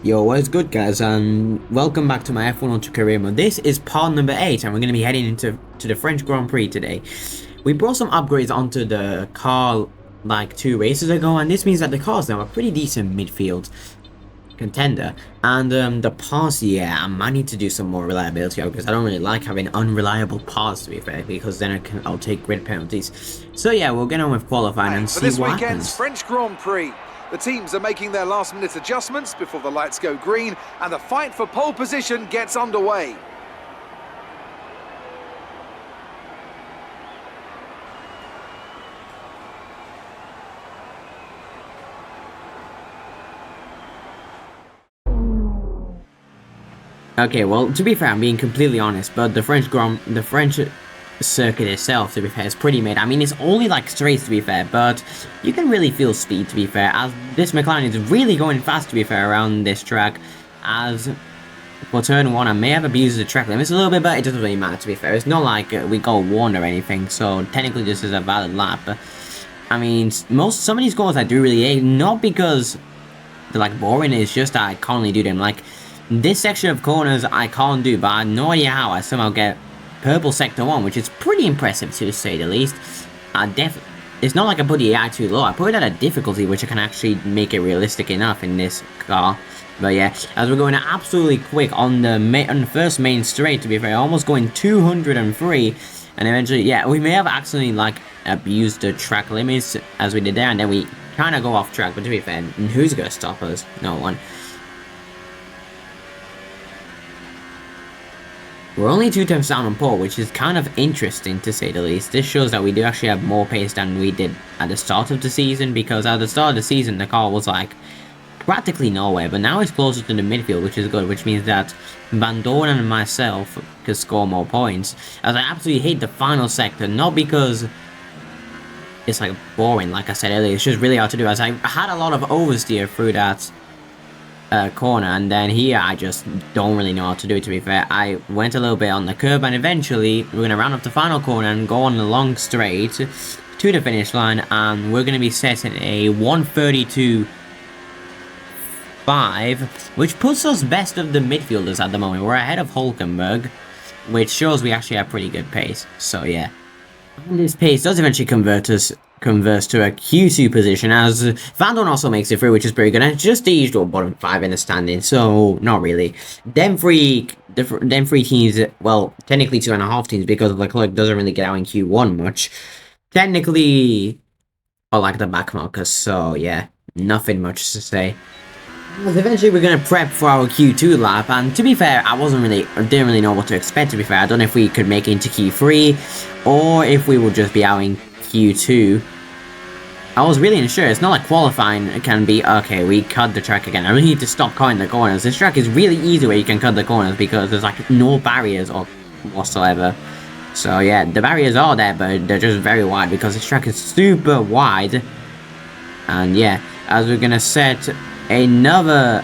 Yo, what's good, guys, and welcome back to my F1 Ultra Career Mode. This is part number 8, and we're going to be heading into the French Grand Prix today. We brought some upgrades onto the car like 2 races ago, and this means that the car's now a pretty decent midfield contender. And the parts, yeah, I might need to do some more reliability because I don't really like having unreliable parts, to be fair, because then I'll take grid penalties. So yeah, we'll get on with qualifying and see what happens. For this weekend's French Grand Prix, the teams are making their last-minute adjustments before the lights go green, and the fight for pole position gets underway. Okay, well, to be fair, I'm being completely honest, but the French circuit itself, to be fair, is pretty mid. I mean, it's only like straights, to be fair, but you can really feel speed, to be fair, as this McLaren is really going fast, to be fair, around this track. As for turn 1, I may have abused the track limits a little bit, but it doesn't really matter, to be fair. It's not like we got warned or anything, so technically this is a valid lap. I mean, some of these corners I do really hate, not because they're like boring, it's just that I can't really do them. Like, this section of corners I can't do, but I have no idea how I somehow get purple sector 1, which is pretty impressive to say the least. It's not like I put the AI too low, I put it at a difficulty which I can actually make it realistic enough in this car. But yeah, as we're going absolutely quick on the first main straight, to be fair, almost going 203, and eventually, yeah, we may have accidentally like abused the track limits as we did there, and then we kind of go off track, but to be fair, who's going to stop us? No one. We're only 2 times down on pole, which is kind of interesting to say the least. This shows that we do actually have more pace than we did at the start of the season, because at the start of the season the car was like practically nowhere, but now it's closer to the midfield, which is good, which means that Van Dorn and myself could score more points. As I absolutely hate the final sector, not because it's like boring, like I said earlier, it's just really hard to do, as I had a lot of oversteer through that corner, and then here I just don't really know how to do it, to be fair. I went a little bit on the curb, and eventually we're going to round up the final corner and go on the long straight to the finish line, and we're going to be setting a 132.5, which puts us best of the midfielders at the moment. We're ahead of Hulkenberg, which shows we actually have pretty good pace. So yeah, and this pace does eventually converts to a Q2 position, as Van Dorn also makes it through, which is pretty good, and it's just the usual bottom 5 in the standing, so not really. Them three teams, well, technically 2.5 teams, because Leclerc doesn't really get out in Q1 much. Technically, I like the back markers, so yeah, nothing much to say. Eventually we're going to prep for our Q2 lap, and to be fair, I didn't really know what to expect, to be fair. I don't know if we could make it into Q3, or if we would just be out in Q2. I was really unsure. It's not like qualifying can be, okay, we cut the track again. I really need to stop cutting the corners. This track is really easy where you can cut the corners because there's like no barriers or whatsoever. So yeah, the barriers are there, but they're just very wide because this track is super wide. And yeah, as we're gonna set another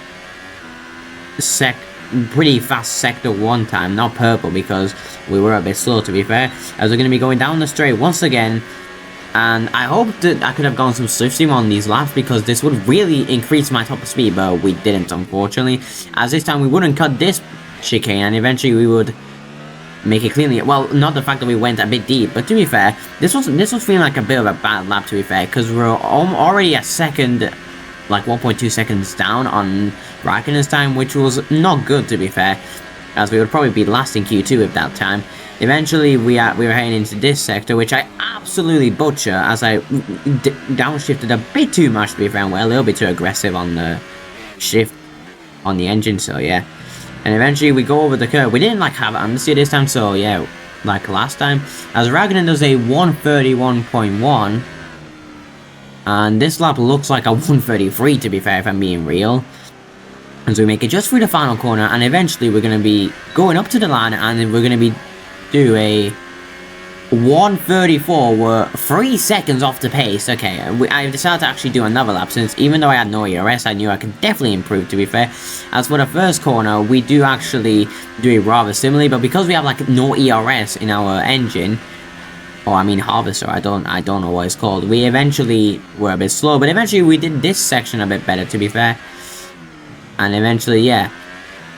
pretty fast sector 1 time, not purple because we were a bit slow, to be fair, as we're going to be going down the straight once again. And I hope that I could have gone some slipstream on these laps, because this would really increase my top speed, but we didn't, unfortunately, as this time we wouldn't cut this chicane, and eventually we would make it cleanly. Well, not the fact that we went a bit deep, but to be fair, this was feeling like a bit of a bad lap, to be fair, because we're already a second, like 1.2 seconds down on Raikkonen's time, which was not good, to be fair, as we would probably be last in Q2 at that time. Eventually we were heading into this sector, which I absolutely butcher, as I downshifted a bit too much, to be fair, and we're a little bit too aggressive on the shift on the engine, so yeah. And eventually we go over the curve. We didn't like have understeer this time, so yeah, like last time, as Raikkonen does a 131.1, and this lap looks like a 133, to be fair, if I'm being real. And so we make it just through the final corner, and eventually we're going to be going up to the line, and then we're going to be do a 134. We're 3 seconds off the pace. Okay, I decided to actually do another lap, since even though I had no ERS, I knew I could definitely improve, to be fair. As for the first corner, we do actually do it rather similarly, but because we have like no ERS in our engine, or I mean harvester, I don't know what it's called, we eventually were a bit slow, but eventually we did this section a bit better, to be fair. And eventually, yeah,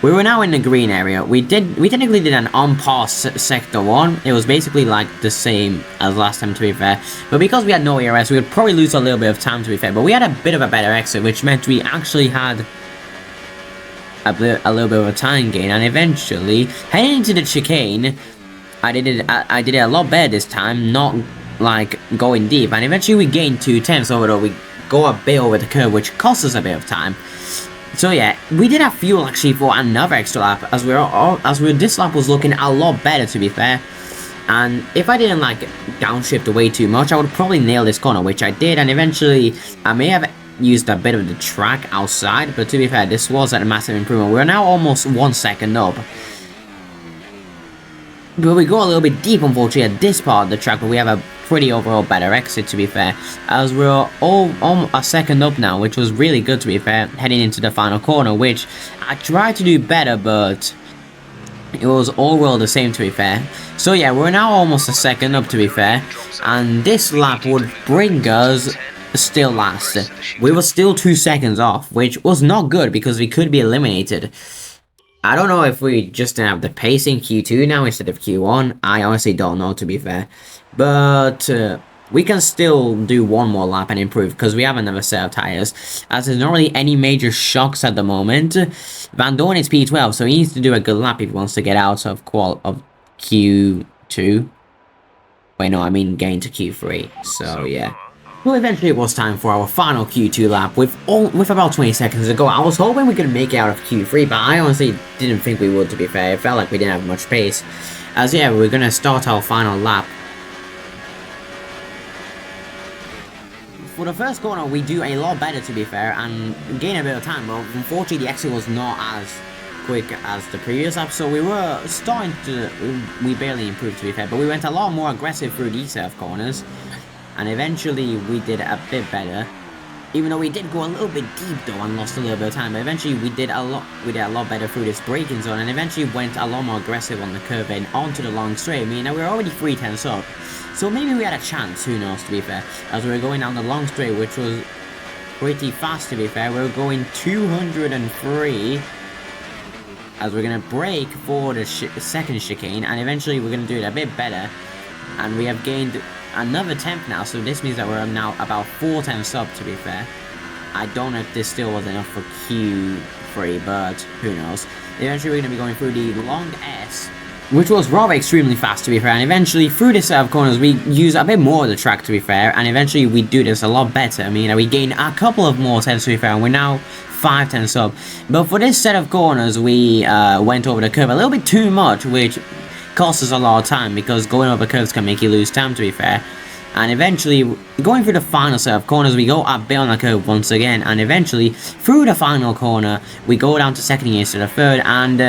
we were now in the green area. We technically did an on-par sector 1. It was basically like the same as last time, to be fair. But because we had no ERS, we would probably lose a little bit of time, to be fair. But we had a bit of a better exit, which meant we actually had a little bit of a time gain. And eventually, heading into the chicane, I did it a lot better this time, not like going deep. And eventually we gained 2/10, although we go a bit over the curve, which costs us a bit of time. So yeah, we did have fuel actually for another extra lap, as this lap was looking a lot better, to be fair. And if I didn't like downshift way too much, I would probably nail this corner, which I did. And eventually, I may have used a bit of the track outside, but to be fair, this was a massive improvement. We're now almost 1 second up. But we go a little bit deep, unfortunately, at this part of the track, but we have a pretty overall better exit, to be fair, as we're all a second up now, which was really good, to be fair, heading into the final corner, which I tried to do better, but it was overall the same, to be fair. So yeah, we're now almost a second up, to be fair, and this lap would bring us still last. We were still 2 seconds off, which was not good, because we could be eliminated. I don't know if we just have the pace in Q2 now instead of Q1. I honestly don't know, to be fair. But we can still do one more lap and improve, because we have another set of tires. As there's not really any major shocks at the moment. Van Dorn is P12, so he needs to do a good lap if he wants to get out of Q2. Wait, no, I mean get into Q3. So yeah. Well, eventually it was time for our final Q2 lap with about 20 seconds to go. I was hoping we could make it out of Q3, but I honestly didn't think we would, to be fair. It felt like we didn't have much pace. As yeah, we're gonna start our final lap. For the first corner, we do a lot better, to be fair, and gain a bit of time, but unfortunately the exit was not as quick as the previous lap, so we were starting to... we barely improved, to be fair, but we went a lot more aggressive through these set of corners. And eventually we did a bit better, even though we did go a little bit deep though and lost a little bit of time. But eventually we did a lot better through this braking zone, and eventually went a lot more aggressive on the curve and onto the long straight. I mean, we were already 3/10 up, so maybe we had a chance. Who knows? To be fair, as we were going down the long straight, which was pretty fast. To be fair, we were going 203. As we're gonna brake for the second chicane, and eventually we're gonna do it a bit better, and we have gained another 10th now, so this means that we're now about 4/10 up, to be fair. I don't know if this still was enough for Q3, but who knows. Eventually we're going to be going through the long S, which was rather extremely fast, to be fair, and eventually through this set of corners we use a bit more of the track, to be fair, and eventually we do this a lot better. I mean, we gain a couple of more 10s, to be fair, and we're now 5/10 up. But for this set of corners we went over the curve a little bit too much, which costs us a lot of time, because going over curves can make you lose time, to be fair. And eventually, going through the final set of corners, we go a bit on the curve once again, and eventually, through the final corner, we go down to second instead of third, and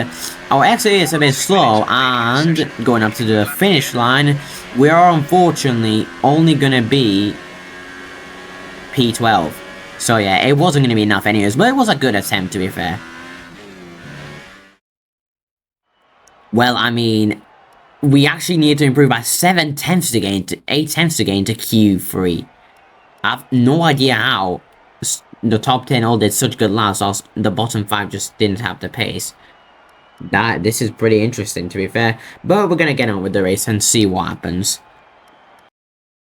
our exit is a bit slow, and going up to the finish line, we are unfortunately only gonna be P12. So yeah, it wasn't gonna be enough anyways, but it was a good attempt, to be fair. Well, I mean, we actually need to improve by 7/10 to gain to 8/10 to gain to Q3. I have no idea how the top 10 all did such good laps, whilst the bottom 5 just didn't have the pace. This is pretty interesting, to be fair, but we're gonna get on with the race and see what happens.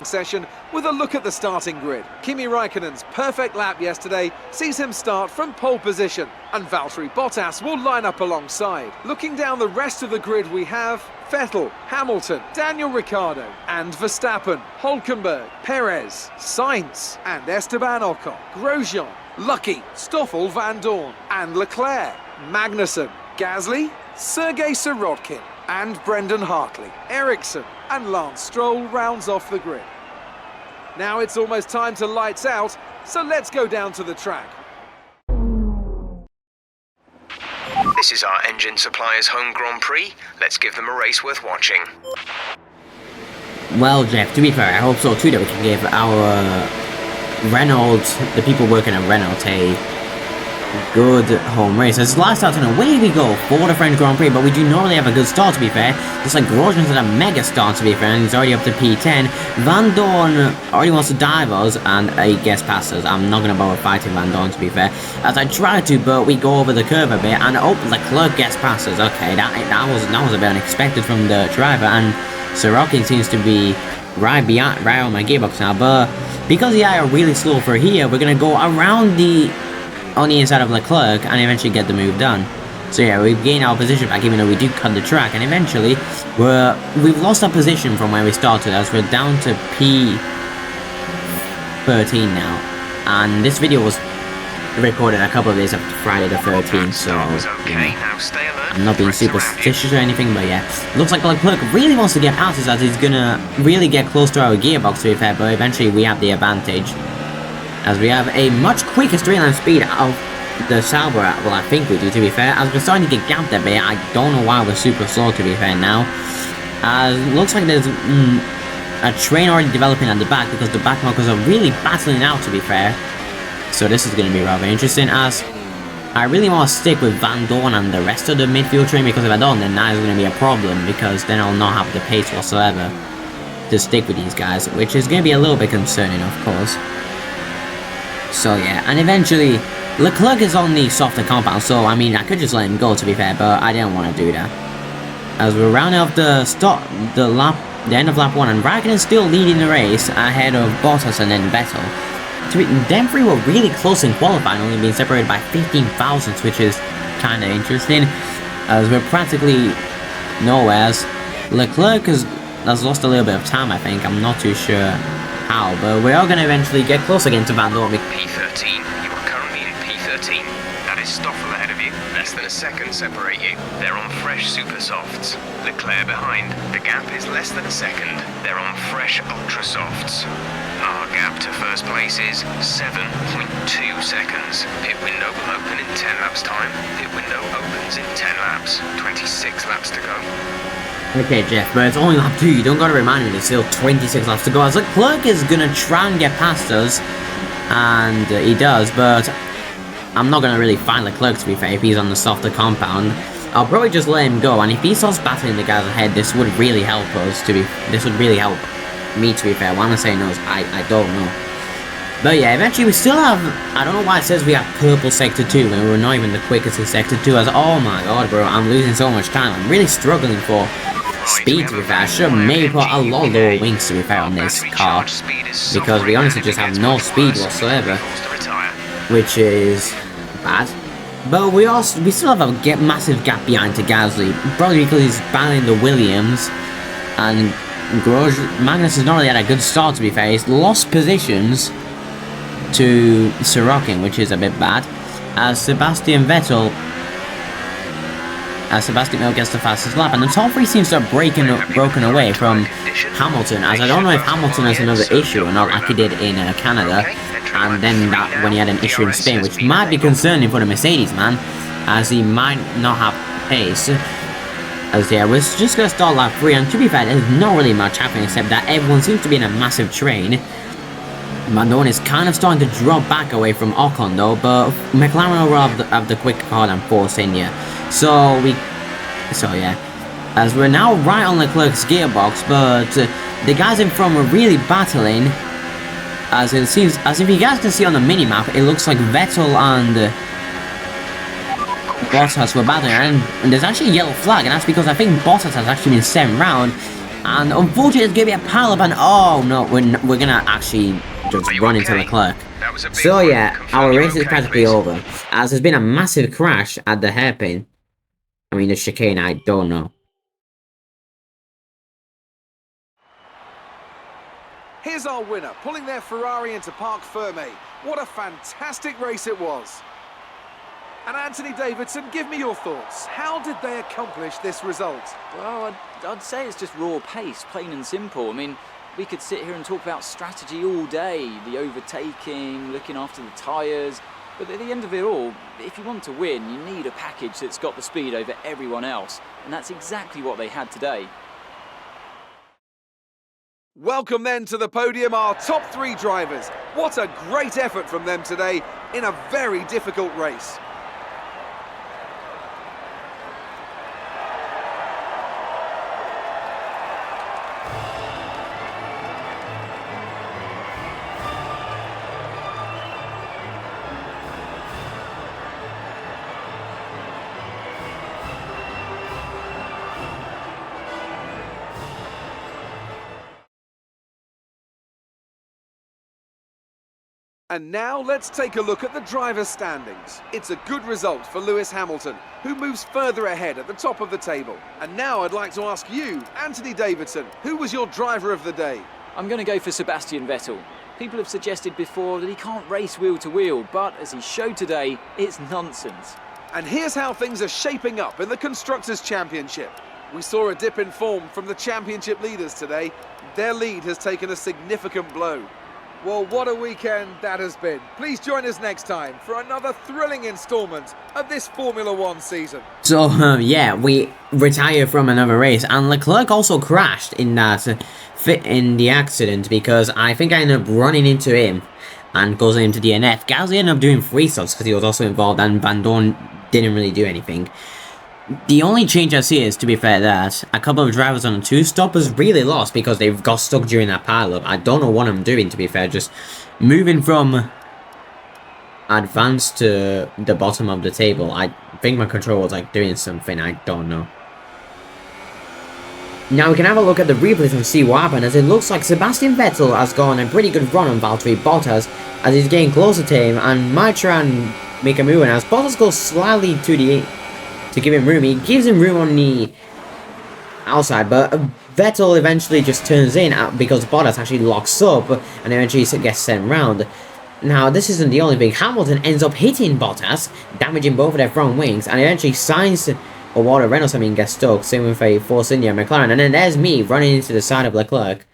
Session with a look at the starting grid. Kimi Raikkonen's perfect lap yesterday sees him start from pole position, and Valtteri Bottas will line up alongside. Looking down the rest of the grid, we have Vettel, Hamilton, Daniel Ricciardo and Verstappen, Hülkenberg, Perez, Sainz and Esteban Ocon, Grosjean, Lucky, Stoffel Van Dorn and Leclerc, Magnussen, Gasly, Sergei Sirotkin and Brendan Hartley, Ericsson and Lance Stroll rounds off the grid. Now it's almost time to lights out, so let's go down to the track. This is our engine supplier's home Grand Prix. Let's give them a race worth watching. Well, Jeff, to be fair, I hope so too, that we can give our Renault, the people working at Renault, good home race. As last start and away we go for the French Grand Prix, but we do not really have a good start, to be fair. Just like Grosjean's had a mega start, to be fair, and he's already up to P10. Van Dorn already wants to dive us, and he gets past us. I'm not going to bother fighting Van Dorn, to be fair, as I try to, but we go over the curve a bit, and oh, Leclerc gets past us. Okay, that was a bit unexpected from the driver, and Sorokin seems to be right on my gearbox now, but because the eye are really slow for here, we're going to go around on the inside of Leclerc and eventually get the move done. So yeah, we've gained our position back, even though we do cut the track, and eventually we've lost our position from where we started, as we're down to P13 now. And this video was recorded a couple of days after Friday the 13th, so you know, I'm not being superstitious or anything, but yeah, looks like Leclerc really wants to get past us, as he's gonna really get close to our gearbox, to be fair, but eventually we have the advantage, as we have a much quicker straight line speed of the Sauber. Well, I think we do, to be fair, as we're starting to get gapped a bit. I don't know why we're super slow, to be fair, now, as looks like there's a train already developing at the back, because the back markers are really battling it out, to be fair. So this is going to be rather interesting, as I really want to stick with Van Dorn and the rest of the midfield train, because if I don't, then that is going to be a problem, because then I'll not have the pace whatsoever to stick with these guys, which is going to be a little bit concerning, of course. So yeah, and eventually Leclerc is on the softer compound, so I mean I could just let him go, to be fair, but I didn't want to do that. As we're rounding off the end of lap 1, and Raikkonen is still leading the race ahead of Bottas and then Vettel. Them three were really close in qualifying, only being separated by 15 thousandths, which is kind of interesting, as we're practically nowhere. As Leclerc has lost a little bit of time, I think. I'm not too sure how, but we are going to eventually get close again to Van Dorn. P13, you are currently in P13. That is Stoffel ahead of you. Less than a second separate you. They're on fresh super softs. Leclerc behind. The gap is less than a second. They're on fresh ultra softs. Our gap to first place is 7.2 seconds. Pit window will open in 10 laps time. Pit window opens in 10 laps. 26 laps to go. Okay, Jeff, but it's only lap 2. You don't gotta remind me there's still 26 laps to go. As Leclerc is gonna try and get past us, and he does, but I'm not gonna really find Leclerc, to be fair, if he's on the softer compound. I'll probably just let him go, and if he starts battling the guys ahead, this would really help us, this would really help me, to be fair. Why am I saying no? I don't know. But yeah, eventually we still have, I don't know why it says we have purple sector 2 when we're not even the quickest in sector 2, as oh my god, bro, I'm losing so much time. I'm really struggling for speed, to be fair. I should have maybe put a lot lower wings, to be fair, on this car, because we honestly just have no speed whatsoever, which is bad. But we still have a massive gap behind to Gasly, probably because he's battling the Williams, and Magnus has not really had a good start, to be fair. He's lost positions to Sorokin, which is a bit bad, as Sebastian Vettel gets the fastest lap, and the top 3 seems to have broken away from Hamilton, as I don't know if Hamilton has another issue or not, like he did in Canada, and then when he had an issue in Spain, which might be concerning for the Mercedes man, as he might not have pace. As yeah, we're just going to start lap 3, and to be fair, there's not really much happening except that everyone seems to be in a massive train. Van Dorn is kind of starting to drop back away from Ocon though, but McLaren will have the quicker car than Force India. So yeah, as we're now right on Leclerc's gearbox, but the guys in front were really battling, as it seems, as if you guys can see on the mini-map, it looks like Vettel and Bottas were battling, and there's actually a yellow flag, and that's because I think Bottas has actually been sent round, and unfortunately it's going to be a pile-up, and oh no, we're going to actually just run into Leclerc. So yeah, our race is practically over, as there's been a massive crash at the hairpin. I mean, the chicane, I don't know. Here's our winner, pulling their Ferrari into Parc Fermé. What a fantastic race it was. And Anthony Davidson, give me your thoughts. How did they accomplish this result? Well, I'd say it's just raw pace, plain and simple. I mean, we could sit here and talk about strategy all day, the overtaking, looking after the tyres, but at the end of it all, if you want to win, you need a package that's got the speed over everyone else, and that's exactly what they had today. Welcome then to the podium, our top 3 drivers. What a great effort from them today in a very difficult race. And now let's take a look at the driver's standings. It's a good result for Lewis Hamilton, who moves further ahead at the top of the table. And now I'd like to ask you, Anthony Davidson, who was your driver of the day? I'm going to go for Sebastian Vettel. People have suggested before that he can't race wheel to wheel, but as he showed today, it's nonsense. And here's how things are shaping up in the Constructors' Championship. We saw a dip in form from the championship leaders today. Their lead has taken a significant blow. Well, what a weekend that has been. Please join us next time for another thrilling instalment of this Formula One season. So, yeah, we retire from another race, and Leclerc also crashed in in the accident, because I think I ended up running into him and goes into DNF. Gasly ended up doing 3 stops because he was also involved, and Van Dorn didn't really do anything. The only change I see is, to be fair, that a couple of drivers on the 2-stop was really lost because they've got stuck during that pile-up. I don't know what I'm doing, to be fair, just moving from advanced to the bottom of the table. I think my control was like doing something, I don't know. Now we can have a look at the replays and see what happened, as it looks like Sebastian Vettel has gone a pretty good run on Valtteri Bottas as he's getting closer to him, and Maitran make a move, and as Bottas goes slightly to give him room, he gives him room on the outside, but Vettel eventually just turns in because Bottas actually locks up and eventually gets sent round. Now, this isn't the only thing. Hamilton ends up hitting Bottas, damaging both of their front wings, and eventually Sainz, or Walter Reynolds, gets stuck, same with a Force India McLaren, and then there's me running into the side of Leclerc.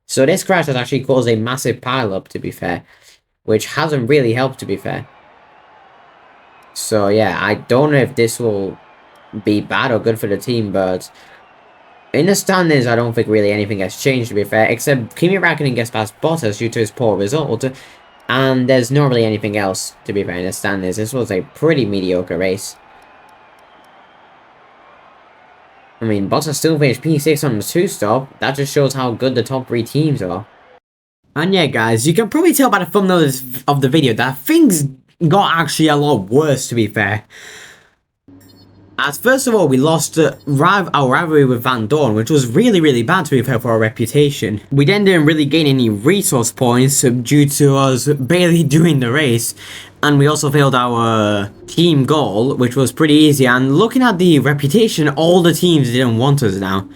So this crash has actually caused a massive pile-up, to be fair, which hasn't really helped, to be fair. So yeah, I don't know if this will be bad or good for the team, but in the standings, I don't think really anything has changed, to be fair, except Kimi Räikkönen gets past Bottas due to his poor result, and there's not really anything else, to be fair, in the standings. This was a pretty mediocre race. I mean, Bottas still finished P6 on the 2-stop. That just shows how good the top 3 teams are. And yeah, guys, you can probably tell by the thumbnail of the video that things got actually a lot worse, to be fair. As first of all, we lost our rivalry with Van Dorn, which was really bad, to be fair, for our reputation. We then didn't really gain any resource points due to us barely doing the race, and we also failed our team goal, which was pretty easy. And looking at the reputation, all the teams didn't want us now.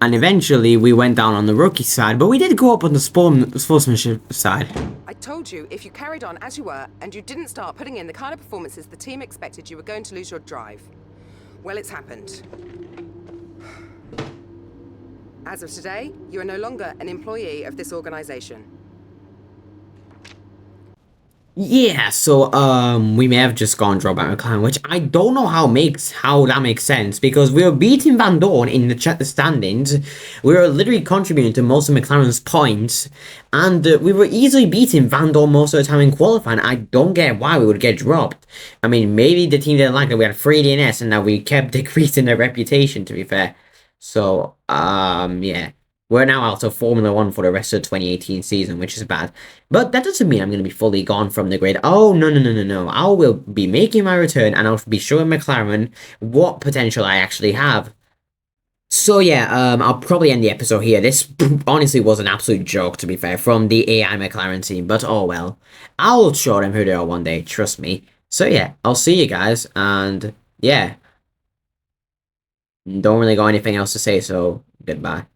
And eventually, we went down on the rookie side, but we did go up on the sportsmanship side. I told you, if you carried on as you were, and you didn't start putting in the kind of performances the team expected, you were going to lose your drive. Well, it's happened. As of today, you are no longer an employee of this organization. Yeah, so we may have just gone drop out McLaren, which I don't know how that makes sense, because we were beating Van Dorn in the standings. We were literally contributing to most of McLaren's points, and we were easily beating Van Dorn most of the time in qualifying. I don't get why we would get dropped. I mean, maybe the team didn't like it. We had 3 DNS, and now we kept decreasing their reputation, to be fair. So, yeah. We're now out of Formula 1 for the rest of the 2018 season, which is bad. But that doesn't mean I'm going to be fully gone from the grid. Oh, no. I will be making my return, and I'll be showing McLaren what potential I actually have. So yeah, I'll probably end the episode here. This honestly was an absolute joke, to be fair, from the AI McLaren team. But oh well. I'll show them who they are one day, trust me. So yeah, I'll see you guys, and yeah. Don't really got anything else to say, so goodbye.